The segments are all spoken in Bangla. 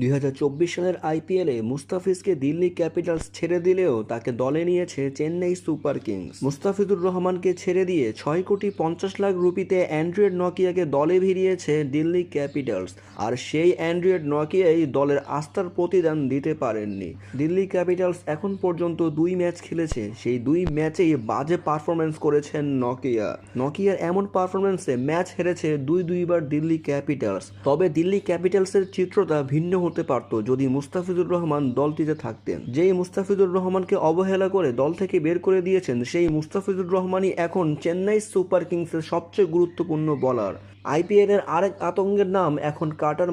2024 সালের আইপিএলে মুস্তাফিজকে দিল্লি ক্যাপিটালস ছেড়ে দিলেও তাকে দলে নিয়েছে চেন্নাই সুপার কিংস। মুস্তাফিজুর রহমানকে ছেড়ে দিয়ে 6,50,00,000 রুপিতে অ্যান্ড্রয়েড নকিয়াকে দলে ভিড়িয়েছে দিল্লি ক্যাপিটালস। আর সেই অ্যান্ড্রয়েড নকিয়াই দলের আস্থার প্রতিদান দিতে পারেননি। দিল্লি ক্যাপিটালস এখন পর্যন্ত 2 ম্যাচ খেলেছে, সেই 2 ম্যাচেই বাজে পারফরমেন্স করেছেন নকিয়ার এমন পারফরমেন্সে ম্যাচ হেরেছে দুইবার দিল্লি ক্যাপিটালস। তবে দিল্লি ক্যাপিটালসের চিত্রটা ভিন্ন হতে পারত যদি মুস্তাফিজুর রহমান দলটিতে থাকতেন। যেই মুস্তাফিজুর রহমানকে অবহেলা করে দল থেকে বের করে দিয়েছেন, সেই মুস্তাফিজুর রহমানই এখন চেন্নাই সুপার কিংসের সবচেয়ে গুরুত্বপূর্ণ বোলার। আইপিএল এর আরেক আতঙ্কের নাম এখন কাটার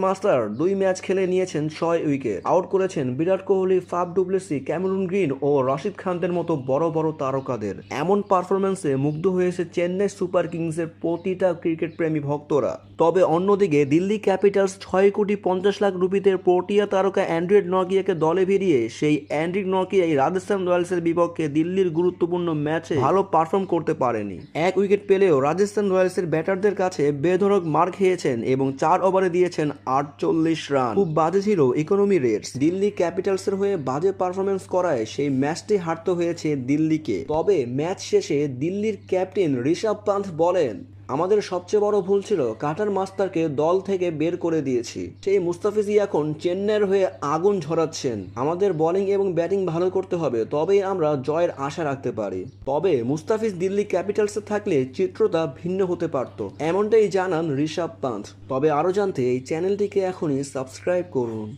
মাস্টার 2 ম্যাচ খেলে নিয়েছেন 6 উইকেট। আউট করেছেন Virat Kohli, Faf du Plessis, Cameron Green ও রশিদ খানদের মতো বড় বড় তারকাদের। এমন পারফরমেন্সে মুগ্ধ হয়েছে চেন্নাই সুপার কিংসের প্রতিটা ক্রিকেট প্রেমী ভক্তরা। তবে অন্যদিকে দিল্লি ক্যাপিটালস 6,50,00,000 রুপিতে প্রোটিয়া তারকা অ্যান্ড্রয়েড নকিয়াকে দলে ভিড়িয়ে সেই অ্যান্ড্রিক নকিয়াই রাজস্থান রয়্যালসের বিপক্ষে দিল্লির গুরুত্বপূর্ণ ম্যাচে ভালো পারফর্ম করতে পারেনি। 1 উইকেট পেলেও রাজস্থান রয়্যালসের ব্যাটারদের কাছে বেধড়ক মার খেয়েছেন এবং 4 ওভারে দিয়েছেন 48 রান। খুব বাজে ছিল ইকোনমি রেটস। দিল্লি ক্যাপিটালসের হয়ে বাজে পারফরমেন্স করায় সেই ম্যাচটি হারতে হয়েছে দিল্লিকে। তবে ম্যাচ শেষে দিল্লির ক্যাপ্টেন ঋষভ পান্থ বলেন, আমাদের সবচেয়ে বড় ভুল ছিল কাটার মাস্টারকে দল থেকে বের করে দিয়েছি। সেই মুস্তাফিজই এখন চেন্নাইয়ের হয়ে আগুন ঝরাচ্ছেন। আমাদের বোলিং এবং ব্যাটিং ভালো করতে হবে, তবেই আমরা জয়ের আশা রাখতে পারি। তবে মুস্তাফিজ দিল্লি ক্যাপিটালসে থাকলে চিত্রটা ভিন্ন হতে পারত, এমনটাই জানান ঋষভ পান্থ। তবে আরও জানতে এই চ্যানেলটিকে এখনই সাবস্ক্রাইব করুন।